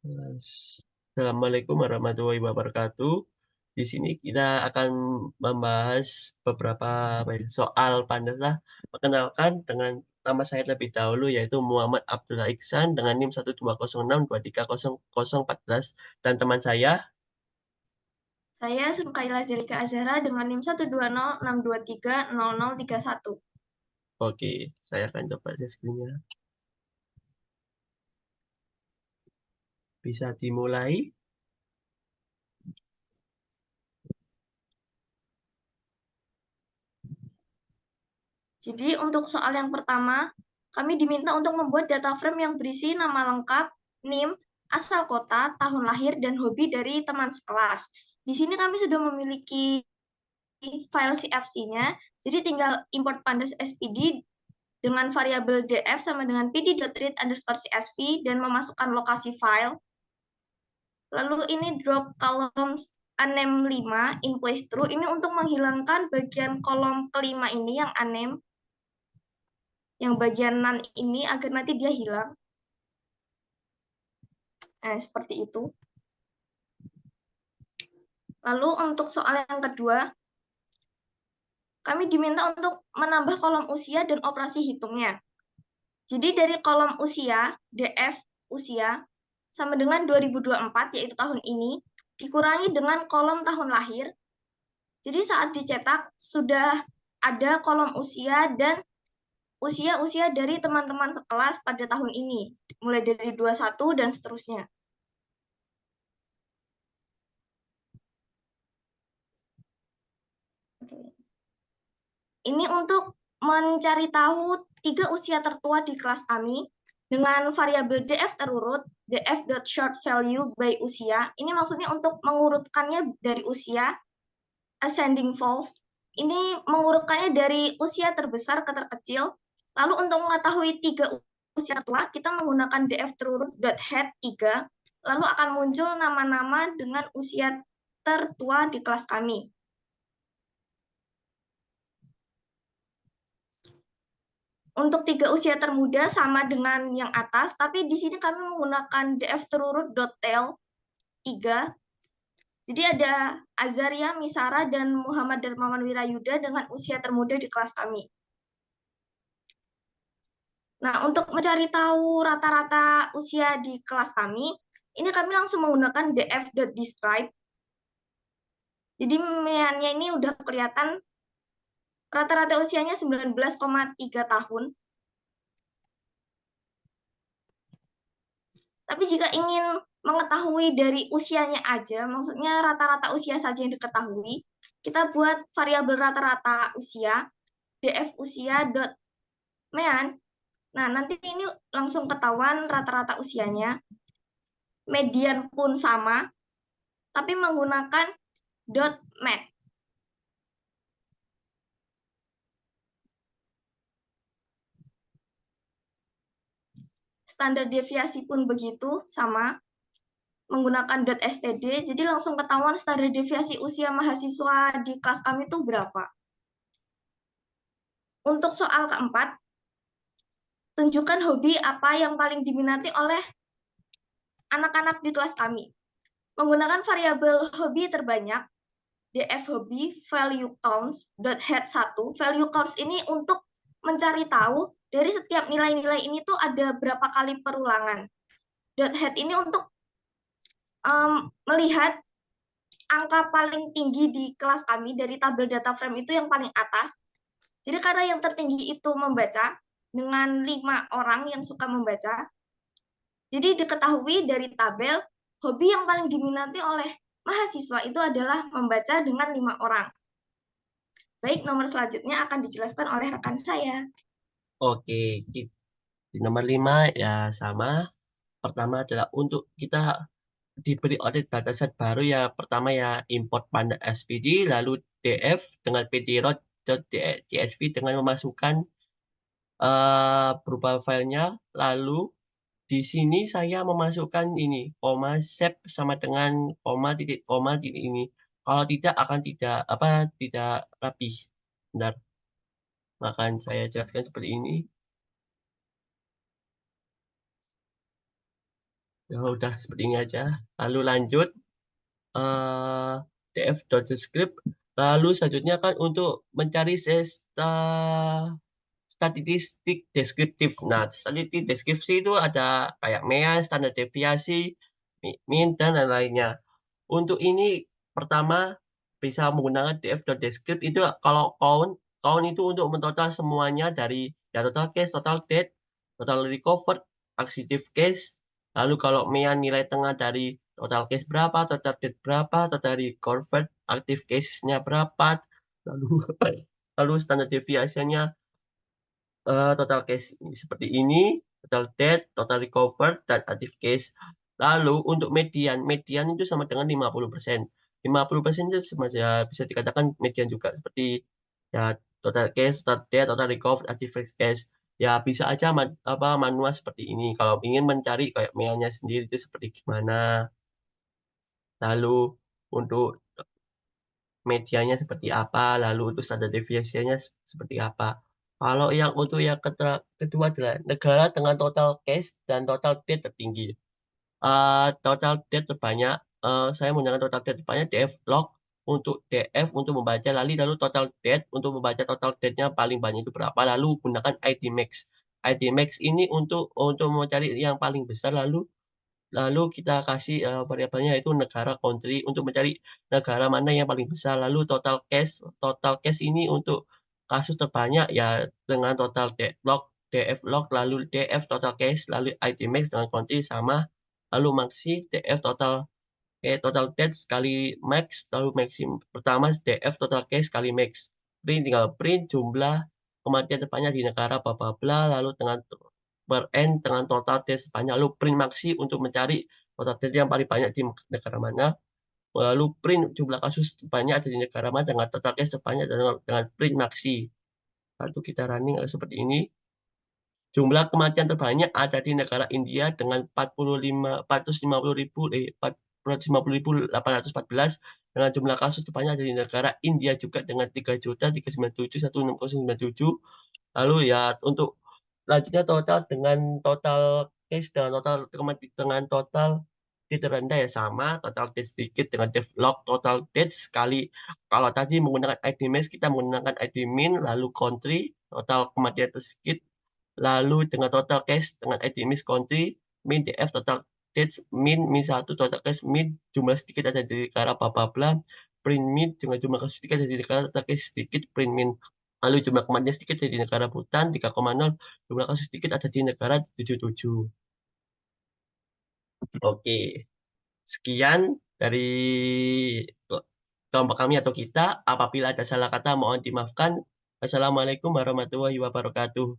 Assalamualaikum warahmatullahi wabarakatuh. Di sini kita akan membahas beberapa soal pandaslah. Perkenalkan dengan nama saya terlebih dahulu yaitu Muhammad Abdullah Iksan dengan NIM 12062300014 dan teman saya. Saya Sukaila Zelika Azhara dengan NIM 12062300031. Oke, saya akan coba share screen-nya. Bisa dimulai. Jadi untuk soal yang pertama, kami diminta untuk membuat data frame yang berisi nama lengkap, NIM, asal kota, tahun lahir, dan hobi dari teman sekelas. Di sini kami sudah memiliki file CFC-nya, jadi tinggal import pandas SPD dengan variabel df sama dengan pd.read_csv dan memasukkan lokasi file. Lalu ini drop columns unnamed 5 in place true, ini untuk menghilangkan bagian kolom kelima ini yang unnamed, yang bagian none ini agar nanti dia hilang. Nah, seperti itu. Lalu untuk soal yang kedua, kami diminta untuk menambah kolom usia dan operasi hitungnya. Jadi dari kolom usia, df usia, sama dengan 2024, yaitu tahun ini, dikurangi dengan kolom tahun lahir. Jadi saat dicetak, sudah ada kolom usia dan usia-usia dari teman-teman sekelas pada tahun ini, mulai dari 21 dan seterusnya. Ini untuk mencari tahu 3 usia tertua di kelas kami dengan variabel df terurut, df.shortValue by usia. Ini maksudnya untuk mengurutkannya dari usia, ascending false. Ini mengurutkannya dari usia terbesar ke terkecil. Lalu untuk mengetahui 3 usia tua, kita menggunakan df terurut.head 3, lalu akan muncul nama-nama dengan usia tertua di kelas kami. Untuk 3 usia termuda sama dengan yang atas, tapi di sini kami menggunakan df terurut.tail 3. Jadi ada Azaria, Misara, dan Muhammad Darmawan Wirayuda dengan usia termuda di kelas kami. Nah, untuk mencari tahu rata-rata usia di kelas kami, ini kami langsung menggunakan df.describe. Jadi meannya ini udah kelihatan rata-rata usianya 19,3 tahun. Tapi jika ingin mengetahui dari usianya aja, maksudnya rata-rata usia saja yang diketahui, kita buat variabel rata-rata usia, df usia.mean. Nah, nanti ini langsung ketahuan rata-rata usianya. Median pun sama, tapi menggunakan .mat. Standar deviasi pun begitu, sama, menggunakan .std, jadi langsung ketahuan standar deviasi usia mahasiswa di kelas kami itu berapa. Untuk soal keempat, tunjukkan hobi apa yang paling diminati oleh anak-anak di kelas kami. Menggunakan variabel hobi terbanyak, df hobi value counts.head 1. Value counts ini untuk mencari tahu dari setiap nilai-nilai ini tuh ada berapa kali perulangan. .head ini untuk melihat angka paling tinggi di kelas kami dari tabel data frame itu yang paling atas. Jadi karena yang tertinggi itu membaca, dengan 5 orang yang suka membaca, jadi diketahui dari tabel, hobi yang paling diminati oleh mahasiswa itu adalah membaca dengan 5 orang. Baik, nomor selanjutnya akan dijelaskan oleh rekan saya. Oke, di nomor 5 ya sama. Pertama adalah untuk kita diberi audit dataset baru ya. Pertama ya import pandas SPD, lalu df dengan pdrod.csv dengan memasukkan berupa filenya. Lalu di sini saya memasukkan ini koma sep sama dengan koma titik ini. Kalau tidak akan tidak rapi. Bentar. Akan saya jelaskan seperti ini. Ya udah seperti ini aja. Lalu lanjut, df.descript, lalu selanjutnya kan untuk mencari statistik deskriptif. Nah, statistik deskripsi itu ada kayak mean, standar deviasi, mean, dan lain-lainnya. Untuk ini pertama bisa menggunakan df.descript itu kalau count itu untuk mentotal semuanya dari ya total case, total death, total recovered, active case. Lalu kalau mean nilai tengah dari total case berapa, total death berapa, total recovered, active case-nya berapa, lalu lalu standar deviasinya total case seperti ini, total death, total recovered, dan active case. Lalu untuk median, median itu sama dengan 50%. 50% itu sama ya bisa dikatakan median juga seperti ya total case, total death, total recovered, active case. Ya bisa aja manual seperti ini. Kalau ingin mencari kayak meannya sendiri itu seperti gimana. Lalu untuk medianya seperti apa, lalu untuk standar deviasinya seperti apa. Kalau yang untuk yang kedua adalah negara dengan total cash dan total debt tertinggi. Total debt terbanyak, saya menggunakan total debt terbanyak DF log untuk DF untuk membaca lalu total debt untuk membaca total debt-nya paling banyak itu berapa, lalu gunakan ID max. ID max ini untuk mencari yang paling besar lalu kita kasih, variabelnya itu negara country untuk mencari negara mana yang paling besar, lalu total cash ini untuk kasus terbanyak ya dengan total deadlock, DF log, lalu DF total cash, lalu ID max dengan country sama, lalu maxi DF total death kali max, lalu maxim pertama DF total cash kali max. Tinggal print jumlah kematian terbanyak di negara bla bla bla, lalu dengan per n dengan total death sebanyak, lalu print maxi untuk mencari total death yang paling banyak di negara mana, lalu print jumlah kasus terbanyak ada di negara mana dengan total case terbanyak dengan print maxi. Lalu kita running seperti ini. Jumlah kematian terbanyak ada di negara India dengan 450.814 dengan jumlah kasus terbanyak ada di negara India juga dengan 3.397.160.997. Lalu ya untuk selanjutnya total dengan total case dengan total death terendah ya sama, total death sedikit dengan deadlock, total death sekali. Kalau tadi menggunakan ID max, kita menggunakan ID min, lalu country, total kematian tersedikit, lalu dengan total cash dengan ID miss country, min DF total dates, min 1 total cash, min jumlah sedikit ada di negara bla bla bla, print min dengan jumlah kasus sedikit ada di negara total cash sedikit, print min. Lalu jumlah kematian sedikit ada di negara Bhutan 3,0, jumlah kasus sedikit ada di negara 77. Oke, sekian dari kelompok kami atau kita. Apabila ada salah kata mohon dimaafkan. Assalamualaikum warahmatullahi wabarakatuh.